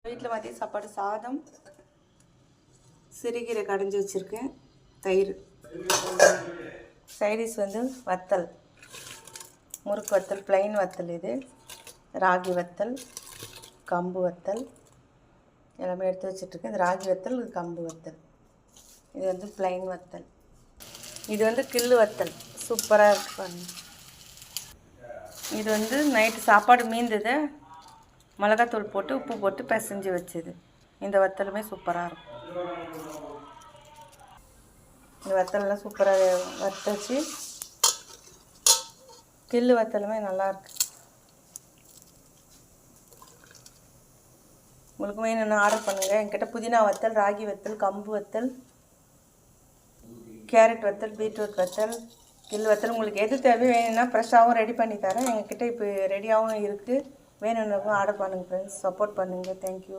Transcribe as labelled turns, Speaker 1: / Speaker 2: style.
Speaker 1: வீட்டில் மதிய சாப்பாடு சாதம், சிறுகீரை கடைஞ்சி வச்சுருக்கேன், தயிர். சைடிஷ் வந்து வத்தல், முறுக்கு வத்தல், ப்ளைன் வத்தல், இது ராகி வத்தல், கம்பு வத்தல் எல்லாமே எடுத்து வச்சுட்ருக்கேன். இது ராகி வத்தல், இது கம்பு வத்தல், இது வந்து ப்ளைன் வத்தல். இது வந்து கில்லு வத்தல், சூப்பராக இருக்கு பாருங்க. இது வந்து நைட்டு சாப்பாடு மீந்தது, மிளகாத்தூள் போட்டு உப்பு போட்டு பிசைஞ்சு வச்சது. இந்த வத்தலுமே சூப்பராக இருக்கும். இந்த வத்தலெல்லாம் சூப்பராக வத்தச்சு. கில்லு வத்தலுமே நல்லாயிருக்கு. உங்களுக்கு வேணும்னா ஆர்டர் பண்ணுங்கள். என்கிட்ட புதினா வத்தல், ராகி வத்தல், கம்பு வத்தல், கேரட் வத்தல், பீட்ரூட் வத்தல், கில் வத்தல், உங்களுக்கு எது தேவை வேணும்னா ஃப்ரெஷ்ஷாகவும் ரெடி பண்ணி தரேன். எங்ககிட்ட இப்போ ரெடியாகவும் இருக்குது. வேணும்னாக்கும் ஆர்டர் பண்ணுங்கள் ஃப்ரெண்ட்ஸ். சப்போர்ட் பண்ணுங்கள். தேங்க்யூ.